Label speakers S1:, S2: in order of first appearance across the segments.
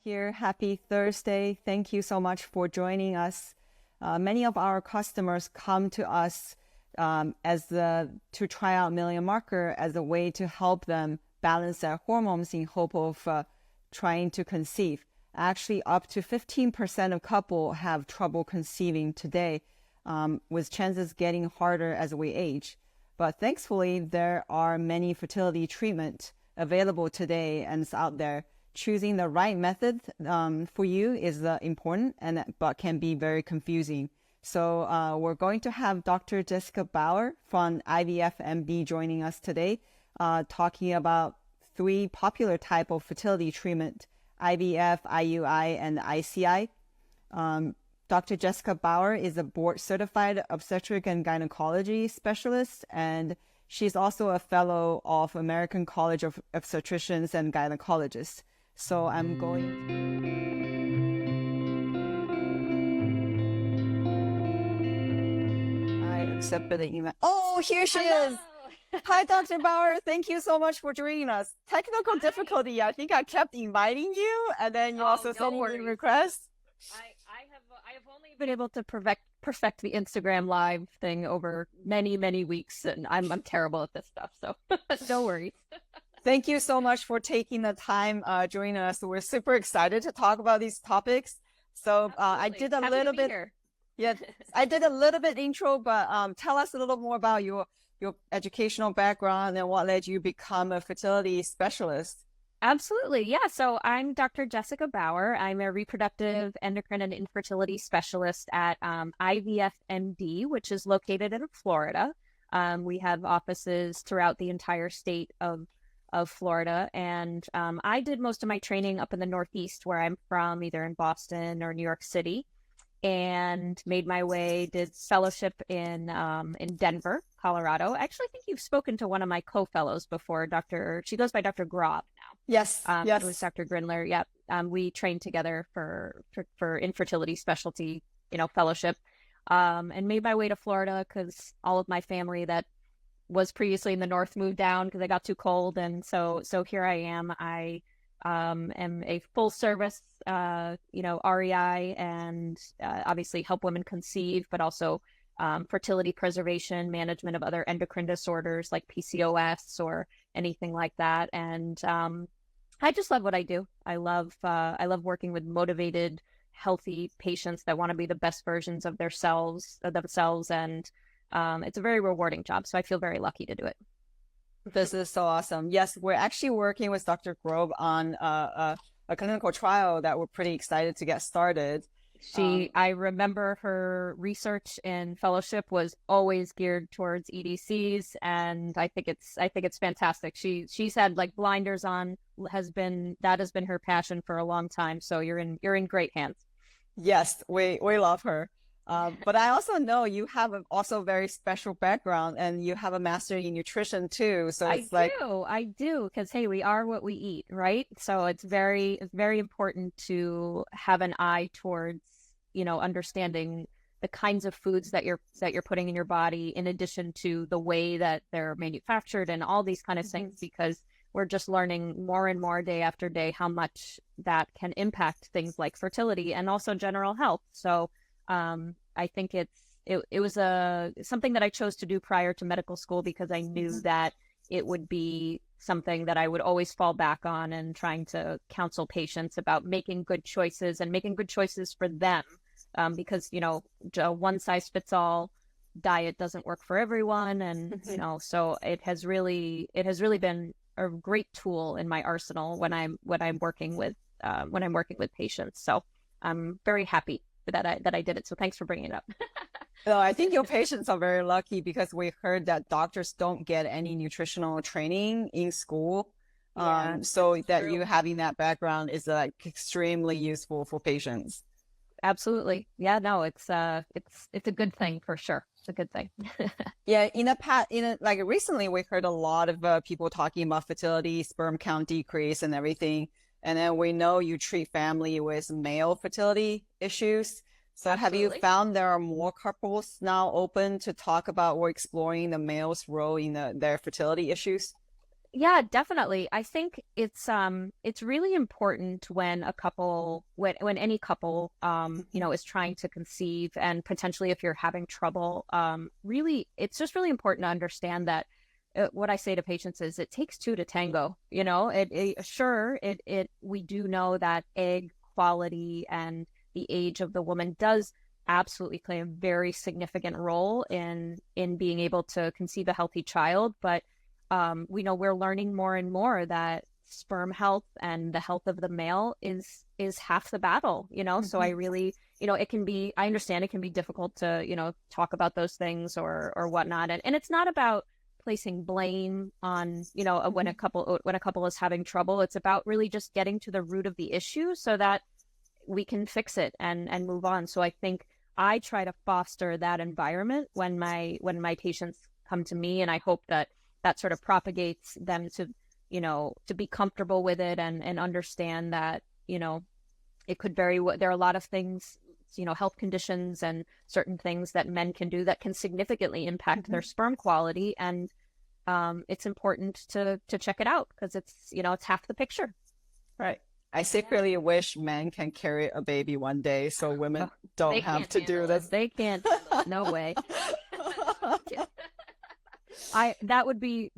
S1: here. Happy Thursday. Thank you so much for joining us. Many of our customers come to us to try out Million Marker as a way to help them balance their hormones in hope of trying to conceive. Actually, up to 15% of couples have trouble conceiving today, with chances getting harder as we age. But thankfully, there are many fertility treatments available today and it's out there. Choosing the right method for you is important, but can be very confusing. So we're going to have Dr. Jessica Bauer from IVFMD joining us today, talking about 3 popular types of fertility treatment: IVF, IUI, and ICI. Dr. Jessica Bauer is a board-certified obstetric and gynecology specialist, and she's also a fellow of American College of Obstetricians and Gynecologists. So I'm going... I accepted the email. Oh, here she is. Hi, Dr. Bauer. Thank you so much for joining us. Technical difficulty. I think I kept inviting you, and then you also sent me a request.
S2: I have only been able to perfect the Instagram live thing over many weeks, and I'm terrible at this stuff, so no worries.
S1: Thank you so much for taking the time joining us. We're super excited to talk about these topics. So I did a little bit. Yeah, I did a little bit intro, but tell us a little more about your educational background and what led you become a fertility specialist.
S2: Absolutely. Yeah. So I'm Dr. Jessica Bauer. I'm a reproductive endocrine and infertility specialist at IVFMD, which is located in Florida. We have offices throughout the entire state of Florida. And I did most of my training up in the Northeast, where I'm from, either in Boston or New York City, and made my way, did fellowship in Denver, Colorado. Actually, I think you've spoken to one of my co-fellows before, she goes by Dr. Grob now.
S1: Yes, yes.
S2: It was Dr. Grindler. Yep. We trained together for infertility specialty, fellowship, and made my way to Florida because all of my family that was previously in the North moved down because it got too cold. And so here I am. I am a full service, REI, and obviously help women conceive, but also fertility preservation, management of other endocrine disorders like PCOS or anything like that. And I just love what I do. I love working with motivated, healthy patients that want to be the best versions of themselves, and it's a very rewarding job. So I feel very lucky to do it.
S1: This is so awesome. Yes, we're actually working with Dr. Grob on a clinical trial that we're pretty excited to get started.
S2: I remember her research and fellowship was always geared towards EDCs, and I think it's fantastic. She's had like blinders on, that has been her passion for a long time. So you're in great hands.
S1: Yes, we love her. But I also know you have also very special background, and you have a master in nutrition too. So
S2: I do, because hey, we are what we eat, right? So it's very important to have an eye towards, understanding the kinds of foods that you're putting in your body, in addition to the way that they're manufactured and all these kind of things, because we're just learning more and more day after day how much that can impact things like fertility and also general health. So I think it was something that I chose to do prior to medical school, because I knew that it would be something that I would always fall back on, and trying to counsel patients about making good choices for them. Because, a one size fits all diet doesn't work for everyone. And, so it has really been a great tool in my arsenal when I'm working with patients. So I'm very happy that I did it. So thanks for bringing it up.
S1: No, I think your patients are very lucky, because we heard that doctors don't get any nutritional training in school. So that true. You having that background is extremely useful for patients.
S2: Absolutely. Yeah, no, it's a good thing for sure. It's a good thing.
S1: Yeah. Recently we heard a lot of people talking about fertility, sperm count decrease and everything. And then we know you treat family with male fertility issues. So Absolutely. Have you found there are more couples now open to talk about or exploring the male's role in their fertility issues?
S2: Yeah, definitely. I think it's really important when a couple when any couple is trying to conceive, and potentially if you're having trouble, really it's just really important to understand that what I say to patients is it takes two to tango. It we do know that egg quality and the age of the woman does absolutely play a very significant role in being able to conceive a healthy child, but we know we're learning more and more that sperm health and the health of the male is half the battle, So I really, it can be, I understand it can be difficult to, talk about those things or whatnot. And it's not about placing blame on, when a couple is having trouble. It's about really just getting to the root of the issue so that we can fix it and move on. So I think I try to foster that environment when my patients come to me, and I hope that sort of propagates them to, to be comfortable with it and understand that, it could there are a lot of things, health conditions and certain things that men can do that can significantly impact their sperm quality. And it's important to check it out because it's half the picture.
S3: Right. I secretly wish men can carry a baby one day so women don't have to do this.
S2: They can't. No way. That would be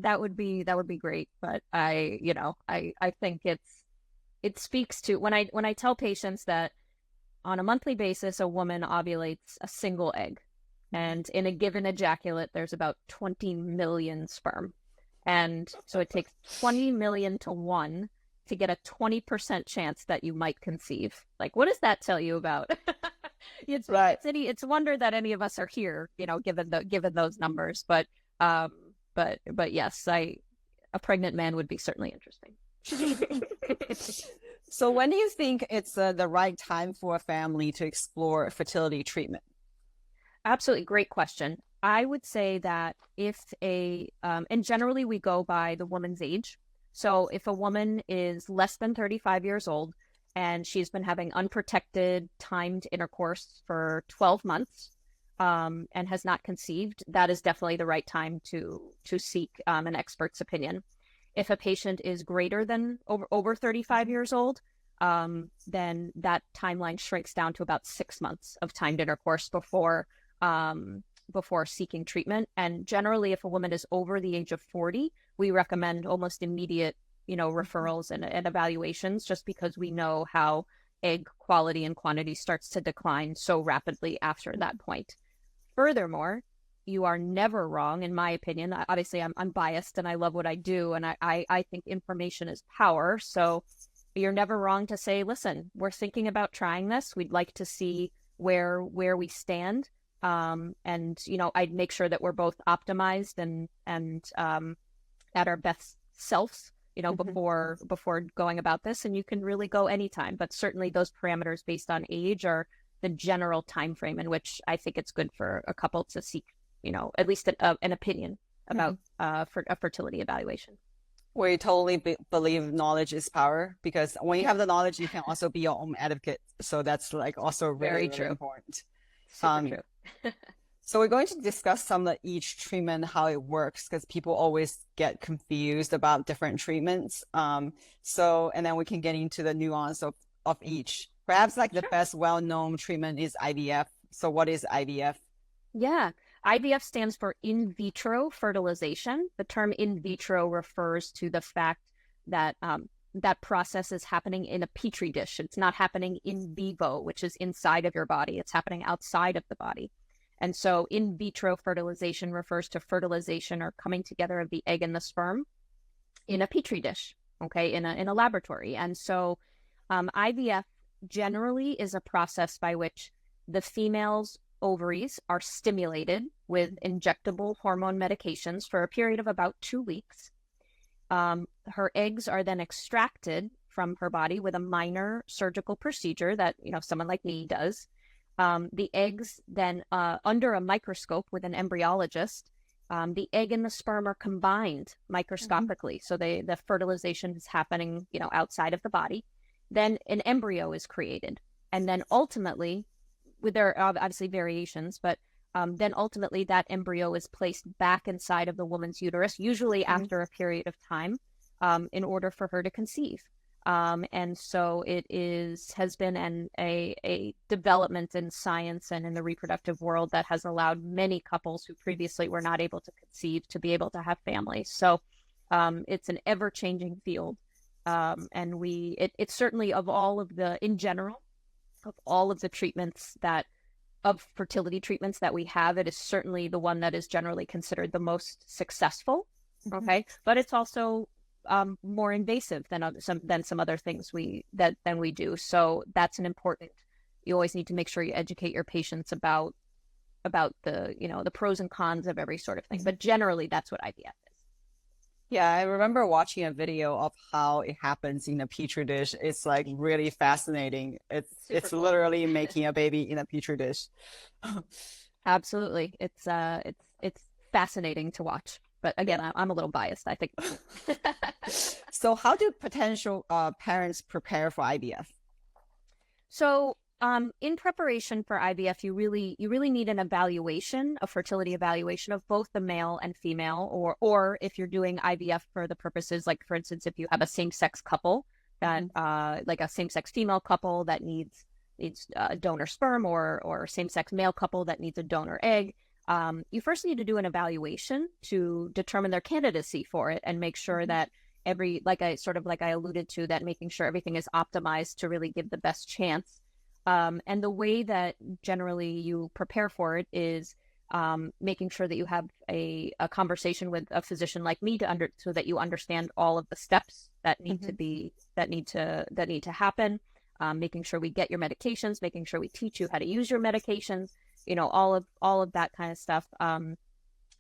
S2: great, but I think it speaks to when I tell patients that on a monthly basis a woman ovulates a single egg, and in a given ejaculate there's about 20 million sperm, and so it takes 20 million to 1 to get a 20% chance that you might conceive. Like, what does that tell you about? It's right. It's a wonder that any of us are here, given those numbers, but yes, a pregnant man would be certainly interesting.
S3: So when do you think it's the right time for a family to explore fertility treatment?
S2: Absolutely. Great question. I would say that and generally we go by the woman's age. So if a woman is less than 35 years old and she's been having unprotected timed intercourse for 12 months, and has not conceived, that is definitely the right time to seek an expert's opinion. If a patient is greater than over 35 years old, then that timeline shrinks down to about 6 months of timed intercourse before seeking treatment. And generally, if a woman is over the age of 40, we recommend almost immediate, referrals and evaluations, just because we know how egg quality and quantity starts to decline so rapidly after that point. Furthermore, you are never wrong, in my opinion. Obviously, I'm biased and I love what I do, and I think information is power. So you're never wrong to say, listen, we're thinking about trying this. We'd like to see where we stand. And, I'd make sure that we're both optimized and at our best selves, before going about this. And you can really go anytime. But certainly those parameters based on age are the general time frame in which I think it's good for a couple to seek, at least an opinion about for a fertility evaluation.
S3: We totally believe knowledge is power, because when you have the knowledge, you can also be your own advocate. So that's like also really,
S2: very
S3: really important.
S2: Super true.
S3: So we're going to discuss some of each treatment, how it works, because people always get confused about different treatments. And then we can get into the nuance of each. Perhaps the best well-known treatment is IVF. So what is IVF?
S2: Yeah. IVF stands for in vitro fertilization. The term in vitro refers to the fact that that process is happening in a petri dish. It's not happening in vivo, which is inside of your body. It's happening outside of the body. And so in vitro fertilization refers to fertilization or coming together of the egg and the sperm in a petri dish, okay, in a laboratory. And so IVF generally is a process by which the female's ovaries are stimulated with injectable hormone medications for a period of about 2 weeks. Her eggs are then extracted from her body with a minor surgical procedure that, someone like me does. The eggs then, under a microscope with an embryologist, the egg and the sperm are combined microscopically. So the fertilization is happening, outside of the body. Then an embryo is created. And then ultimately, there are obviously variations, but then ultimately that embryo is placed back inside of the woman's uterus, usually after a period of time, in order for her to conceive. And so has been a development in science and in the reproductive world that has allowed many couples who previously were not able to conceive to be able to have families. So it's an ever-changing field. And it's certainly in general, of all of the treatments of fertility treatments that we have, it is certainly the one that is generally considered the most successful. Okay. But it's also more invasive than some other things we do. So that's you always need to make sure you educate your patients about the pros and cons of every sort of thing. But generally that's what IVF is.
S3: Yeah, I remember watching a video of how it happens in a petri dish. It's like really fascinating. It's
S2: cool.
S3: Literally making a baby in a petri dish.
S2: Absolutely. It's fascinating to watch. But again, I'm a little biased, I think.
S3: So how do potential parents prepare for IVF?
S2: So in preparation for IVF, you really need an evaluation, a fertility evaluation of both the male and female, or if you're doing IVF for the purposes, like for instance, if you have a same-sex couple that like a same-sex female couple that needs donor sperm, or same-sex male couple that needs a donor egg, you first need to do an evaluation to determine their candidacy for it and make sure that like I alluded to, that making sure everything is optimized to really give the best chance. And the way that generally you prepare for it is making sure that you have a conversation with a physician like me so that you understand all of the steps that need to happen. Making sure we get your medications, making sure we teach you how to use your medications, all of that kind of stuff.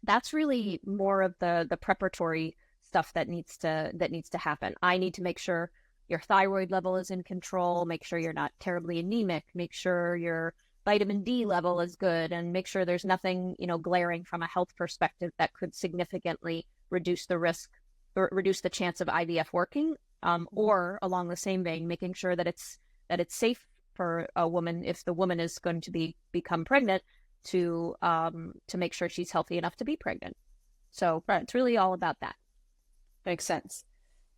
S2: That's really more of the preparatory stuff that needs to happen. I need to make sure your thyroid level is in control, make sure you're not terribly anemic, make sure your vitamin D level is good, and make sure there's nothing, glaring from a health perspective that could significantly reduce the risk or reduce the chance of IVF working. Or along the same vein, making sure that it's safe for a woman, if the woman is going to become pregnant, to make sure she's healthy enough to be pregnant. So it's really all about that.
S3: Makes sense.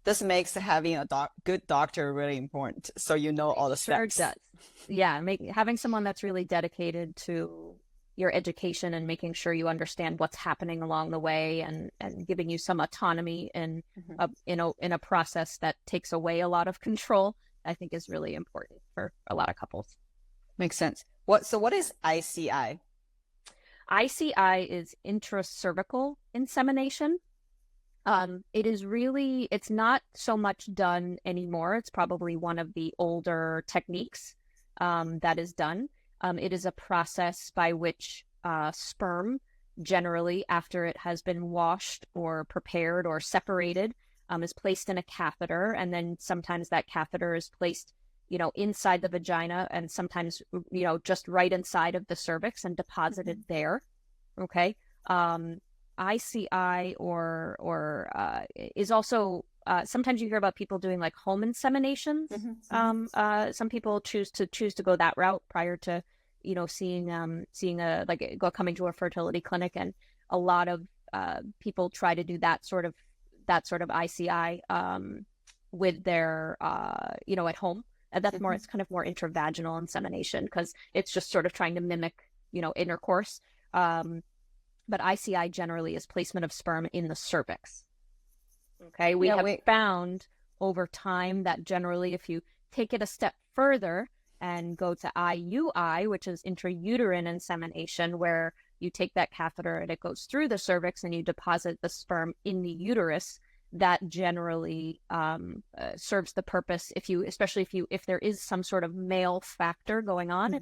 S3: This makes having a good doctor really important, so all the steps.
S2: Sure does. Yeah, having someone that's really dedicated to your education and making sure you understand what's happening along the way, and giving you some autonomy in a process that takes away a lot of control, I think is really important for a lot of couples.
S3: Makes sense. So what is ICI?
S2: ICI is intracervical insemination. It's not so much done anymore. It's probably one of the older techniques that is done. It is a process by which sperm, generally after it has been washed or prepared or separated, is placed in a catheter, and then sometimes that catheter is placed, inside the vagina, and sometimes, just right inside of the cervix and deposited there. Okay. ICI is also sometimes you hear about people doing like home inseminations. Some people choose to go that route prior to coming to a fertility clinic, and a lot of people try to do that sort of ICI with their at home, and that's more, it's kind of more intravaginal insemination because it's just sort of trying to mimic intercourse. But ICI generally is placement of sperm in the cervix. Okay, we have found over time that generally, if you take it a step further and go to IUI, which is intrauterine insemination, where you take that catheter and it goes through the cervix and you deposit the sperm in the uterus, that generally serves the purpose. Especially if there is some sort of male factor going on,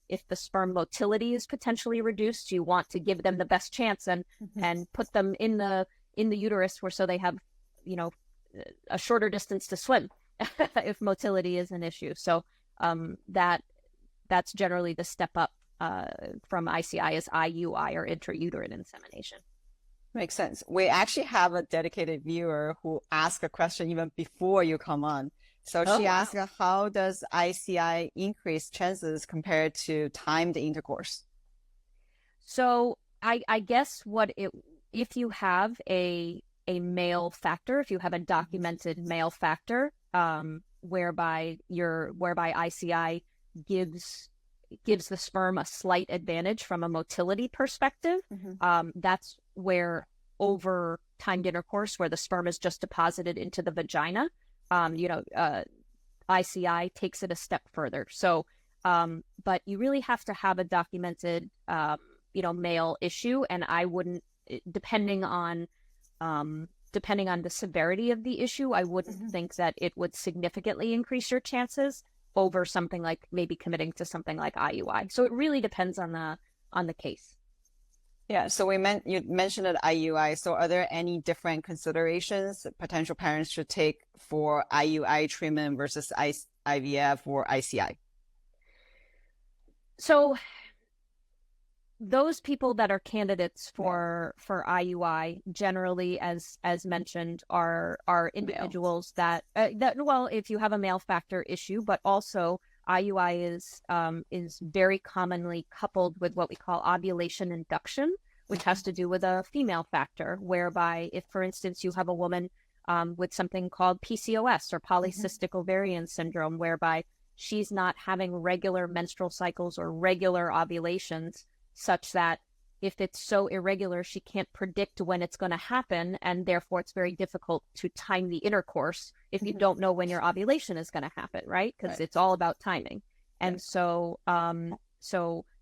S2: if the sperm motility is potentially reduced, you want to give them the best chance and put them in the uterus so they have, a shorter distance to swim if motility is an issue. So that's generally the step up from ICI is IUI, or intrauterine insemination.
S3: Makes sense. We actually have a dedicated viewer who asked a question even before you come on. So she asked, how does ICI increase chances compared to timed intercourse?
S2: So I guess if you have a male factor, if you have a documented male factor, whereby ICI gives the sperm a slight advantage from a motility perspective, that's where over timed intercourse, where the sperm is just deposited into the vagina, ICI takes it a step further. So, but you really have to have a documented, male issue, and I wouldn't, depending on the severity of the issue, I wouldn't think that it would significantly increase your chances over something like maybe committing to something like IUI. So it really depends on the case.
S3: Yeah. So you mentioned an IUI. So are there any different considerations that potential parents should take for IUI treatment versus IVF or ICI?
S2: So those people that are candidates for IUI generally, as mentioned, are individuals that well, if you have a male factor issue, but also IUI is very commonly coupled with what we call ovulation induction, which has to do with a female factor, whereby if, for instance, you have a woman with something called PCOS or polycystic ovarian syndrome, whereby she's not having regular menstrual cycles or regular ovulations, such that if it's so irregular, she can't predict when it's going to happen, and therefore it's very difficult to time the intercourse if you don't know when your ovulation is going to happen, right? Because it's all about timing. And so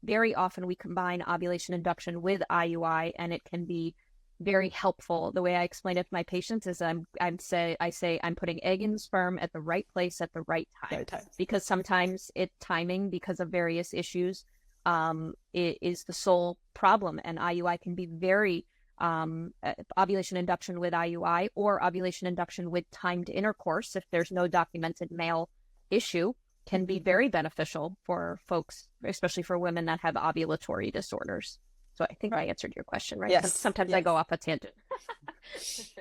S2: very often we combine ovulation induction with IUI, and it can be very helpful. The way I explain it to my patients is I say I'm putting egg and sperm at the right place at the right time. Because sometimes timing, because of various issues, is the sole problem, and IUI can be very ovulation induction with IUI or ovulation induction with timed intercourse, if there's no documented male issue, can be very beneficial for folks, especially for women that have ovulatory disorders. So I think I answered your question, right?
S3: Yes.
S2: Sometimes I go off a tangent.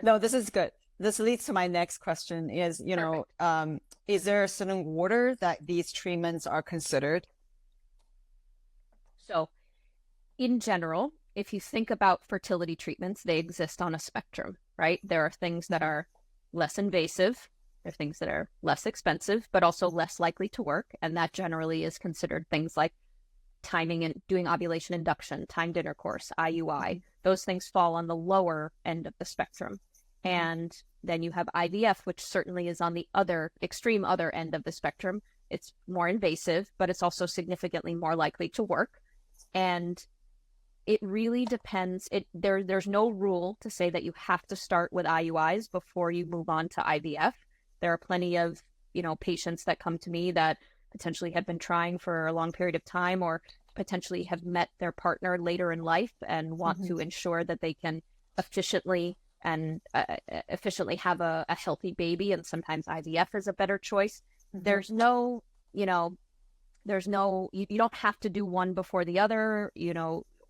S3: No, this is good. This leads to my next question is, is there a certain order that these treatments are considered?
S2: So in general, if you think about fertility treatments, they exist on a spectrum, right? There are things that are less invasive. There are things that are less expensive, but also less likely to work. And that generally is considered things like timing and doing ovulation induction, timed intercourse, IUI. Those things fall on the lower end of the spectrum. And then you have IVF, which certainly is on the extreme other end of the spectrum. It's more invasive, but it's also significantly more likely to work. And it really depends. There's no rule to say that you have to start with IUIs before you move on to IVF. There are plenty of, patients that come to me that potentially have been trying for a long period of time, or potentially have met their partner later in life and want to ensure that they can efficiently have a healthy baby. And sometimes IVF is a better choice. There's no, you don't have to do one before the other,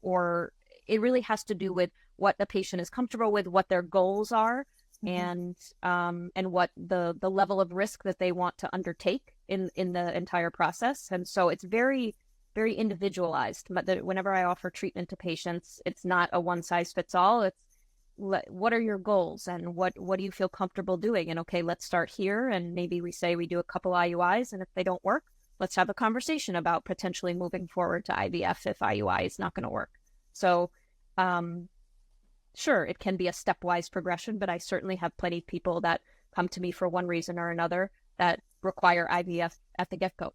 S2: or it really has to do with what the patient is comfortable with, what their goals are, and what the level of risk that they want to undertake in the entire process. And so it's very, very individualized. But whenever I offer treatment to patients, it's not a one size fits all. It's what are your goals and what do you feel comfortable doing? And okay, let's start here. And maybe we say we do a couple IUIs, and if they don't work, let's have a conversation about potentially moving forward to IVF if IUI is not going to work. So, sure, it can be a stepwise progression, but I certainly have plenty of people that come to me for one reason or another that require IVF at the get-go.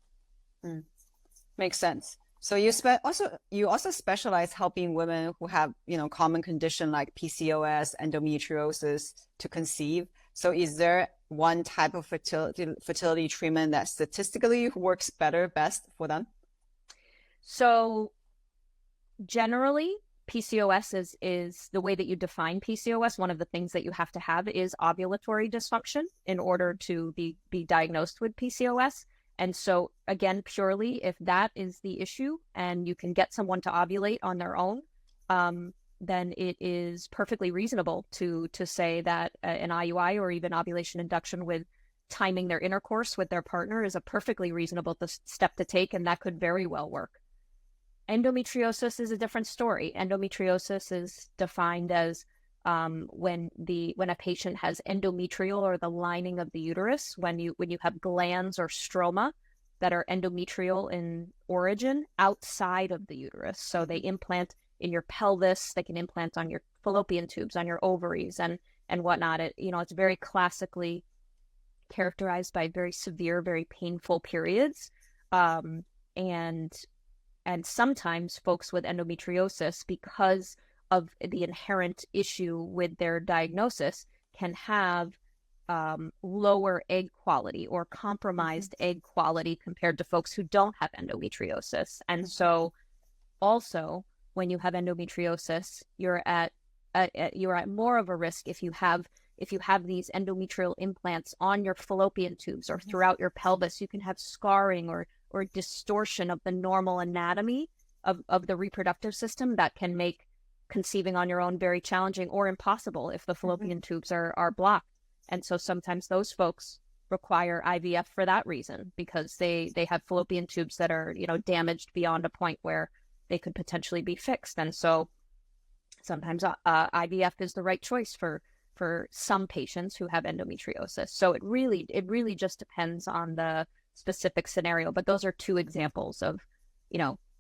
S3: Makes sense. So you also specialize helping women who have, common condition like PCOS, endometriosis to conceive. So is there one type of fertility treatment that statistically works best for them?
S2: So generally, PCOS is the way that you define PCOS. One of the things that you have to have is ovulatory dysfunction in order to be diagnosed with PCOS. And so again, purely if that is the issue and you can get someone to ovulate on their own, then it is perfectly reasonable to say that an IUI or even ovulation induction with timing their intercourse with their partner is a perfectly reasonable step to take, and that could very well work. Endometriosis is a different story. Endometriosis is defined as when a patient has endometrial, or the lining of the uterus, when you have glands or stroma that are endometrial in origin outside of the uterus. So they implant in your pelvis, they can implant on your fallopian tubes, on your ovaries, and whatnot. It's very classically characterized by very severe, very painful periods, and sometimes folks with endometriosis, because of the inherent issue with their diagnosis, can have lower egg quality or compromised egg quality compared to folks who don't have endometriosis. And so also, when you have endometriosis, you're at more of a risk if you have these endometrial implants on your fallopian tubes or throughout your pelvis. You can have scarring or distortion of the normal anatomy of the reproductive system that can make conceiving on your own very challenging or impossible if the fallopian tubes are blocked. And so sometimes those folks require IVF for that reason, because they have fallopian tubes that are, damaged beyond a point where they could potentially be fixed. And so sometimes IVF is the right choice for some patients who have endometriosis. So it really just depends on the specific scenario. But those are two examples of,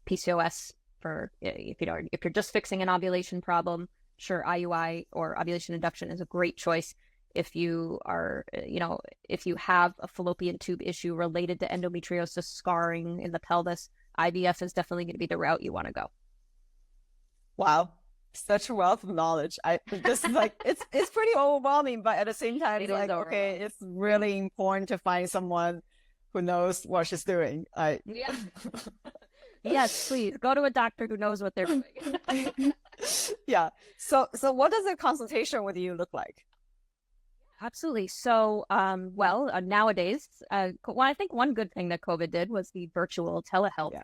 S2: PCOS. For if you're just fixing an ovulation problem, sure, IUI or ovulation induction is a great choice. If you are, if you have a fallopian tube issue related to endometriosis, scarring in the pelvis, IVF is definitely going to be the route you want to go.
S3: Wow, such a wealth of knowledge. This is like it's pretty overwhelming, but at the same time, it's like, okay, it's really important to find someone who knows what she's doing.
S2: Yeah. Yes, please go to a doctor who knows what they're doing.
S3: Yeah. So what does a consultation with you look like?
S2: Absolutely. So, nowadays, I think one good thing that COVID did was the virtual telehealth,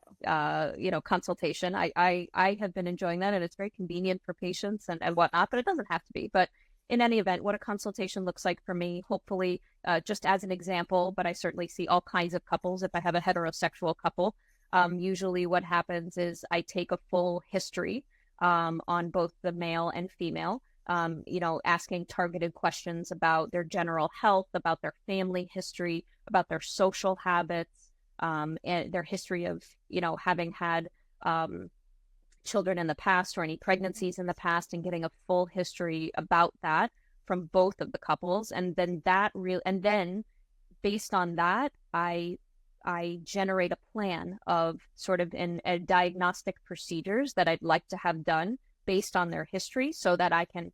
S2: consultation. I have been enjoying that, and it's very convenient for patients and whatnot, but it doesn't have to be. But in any event, what a consultation looks like for me, hopefully, just as an example, but I certainly see all kinds of couples. If I have a heterosexual couple, usually what happens is I take a full history on both the male and female, asking targeted questions about their general health, about their family history, about their social habits, and their history of, having had children in the past or any pregnancies in the past, and getting a full history about that from both of the couples. And then based on that, I generate a plan of sort of a diagnostic procedures that I'd like to have done based on their history, so that I can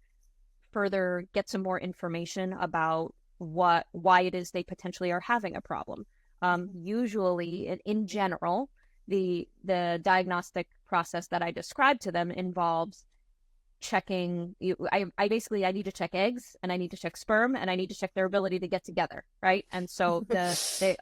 S2: further get some more information about why it is they potentially are having a problem. Usually, in general, the diagnostic process that I describe to them involves checking. I need to check eggs, and I need to check sperm, and I need to check their ability to get together, right? And so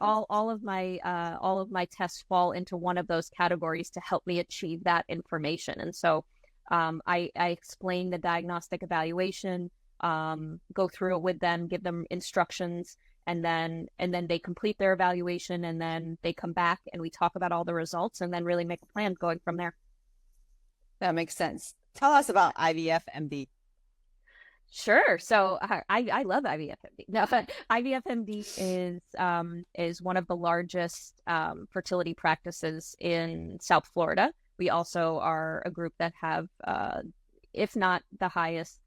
S2: all of my tests fall into one of those categories to help me achieve that information. And so I explain the diagnostic evaluation, go through it with them, give them instructions, and then they complete their evaluation, and then they come back and we talk about all the results, and then really make a plan going from there.
S3: That makes sense. Tell us about IVFMD.
S2: Sure. So I love IVFMD. No, IVFMD is one of the largest fertility practices in South Florida. We also are a group that have, if not the highest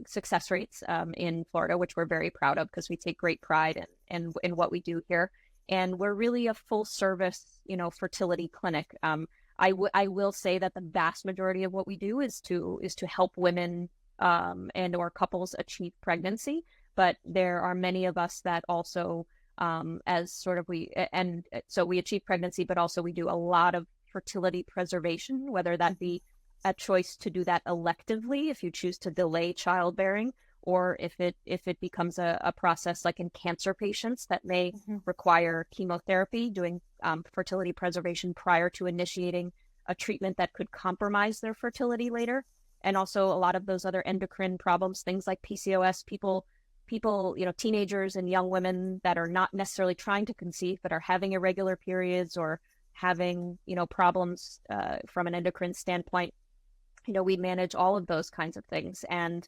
S2: success rates in Florida, which we're very proud of, because we take great pride in what we do here. And we're really a full service, fertility clinic. I will say that the vast majority of what we do is to help women and or couples achieve pregnancy, but there are many of us that also so we achieve pregnancy, but also we do a lot of fertility preservation, whether that be a choice to do that electively if you choose to delay childbearing, or if it becomes a process like in cancer patients that may require chemotherapy, doing fertility preservation prior to initiating a treatment that could compromise their fertility later. And also a lot of those other endocrine problems, things like PCOS, people, teenagers and young women that are not necessarily trying to conceive, but are having irregular periods or having, problems from an endocrine standpoint, we manage all of those kinds of things. And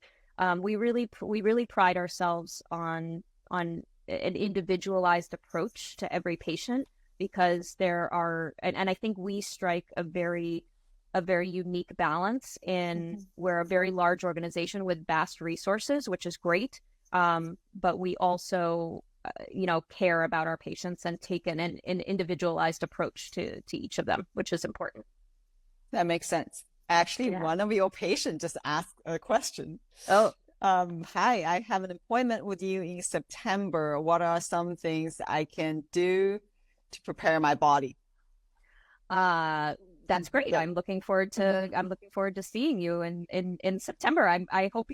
S2: we really pride ourselves on an individualized approach to every patient, because there are, and I think we strike a very unique balance in we're a very large organization with vast resources, which is great. But we also, care about our patients and take an individualized approach to each of them, which is important.
S3: That makes sense. Actually, one of your patients just asked a question.
S2: Oh,
S3: hi, I have an appointment with you in September. What are some things I can do to prepare my body?
S2: That's great.
S3: Yeah.
S2: I'm looking forward to seeing you in September. I hope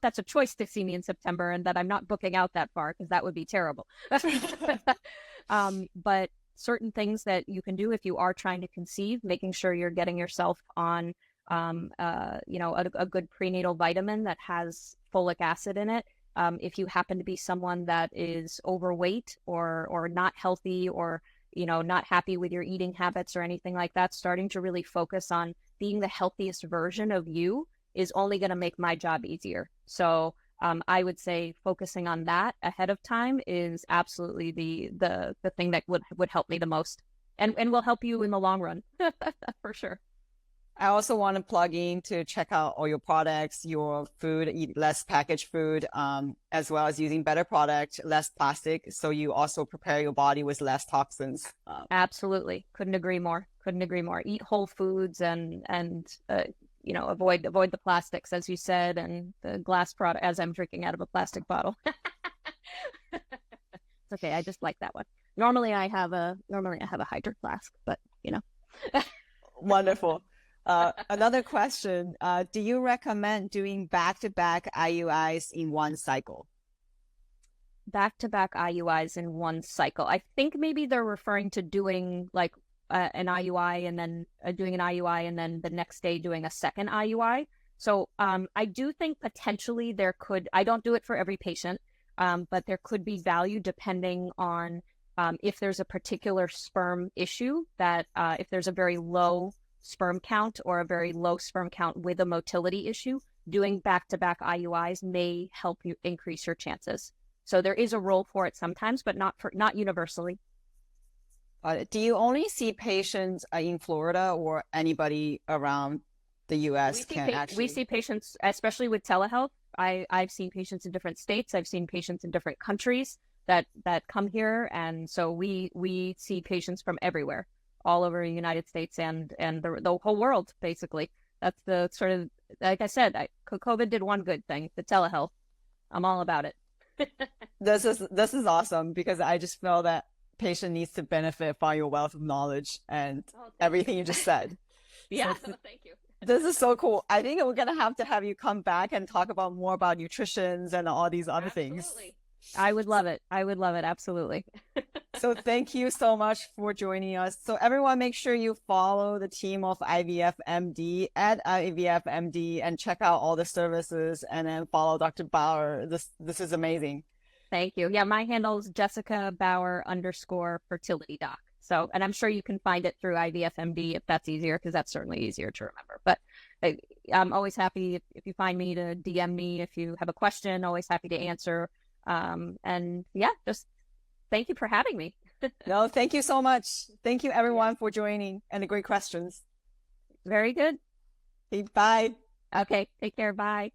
S2: that's a choice to see me in September, and that I'm not booking out that far, because that would be terrible. But certain things that you can do if you are trying to conceive, making sure you're getting yourself on a good prenatal vitamin that has folic acid in it. If you happen to be someone that is overweight or not healthy, or not happy with your eating habits or anything like that, starting to really focus on being the healthiest version of you is only going to make my job easier. So I would say focusing on that ahead of time is absolutely the thing that would help me the most, and will help you in the long run for sure.
S3: I also want to plug in to check out all your products, your food, eat less packaged food, as well as using better product, less plastic. So you also prepare your body with less toxins.
S2: Absolutely. Couldn't agree more. Eat whole foods and avoid the plastics, as you said, and the glass product, as I'm drinking out of a plastic bottle. It's okay. I just like that one. Normally I have a Hydro Flask, but
S3: Wonderful. Another question, do you recommend doing back-to-back IUIs in one cycle?
S2: Back-to-back IUIs in one cycle. I think maybe they're referring to doing like an IUI and then doing an IUI and then the next day doing a second IUI. So I do think potentially I don't do it for every patient, but there could be value depending on if there's a particular sperm issue, that if there's a very low sperm count or a very low sperm count with a motility issue, doing back-to-back IUIs may help you increase your chances. So there is a role for it sometimes, but not universally.
S3: Do you only see patients in Florida, or anybody around the U.S.
S2: We see patients, especially with telehealth. I've seen patients in different states. I've seen patients in different countries that come here, and so we see patients from everywhere, all over the United States and the whole world, basically. That's the sort of, like I said, COVID did one good thing, the telehealth. I'm all about it.
S3: This is awesome, because I just feel that patient needs to benefit from your wealth of knowledge and everything you just said.
S2: Yeah, so, thank you.
S3: This is so cool. I think we're going to have you come back and talk about more about nutrition and all these other things.
S2: I would love it. Absolutely.
S3: So thank you so much for joining us. So everyone, make sure you follow the team of IVFMD at IVFMD and check out all the services, and then follow Dr. Bauer. This is amazing.
S2: Thank you. Yeah, my handle is Jessica Bauer _fertility doc. So, and I'm sure you can find it through IVFMD if that's easier, because that's certainly easier to remember. But I'm always happy if you find me to DM me if you have a question. Always happy to answer. And yeah, just thank you for having me.
S3: No, thank you so much. Thank you everyone for joining and the great questions.
S2: Very good.
S3: Okay, bye.
S2: Okay, take care. Bye.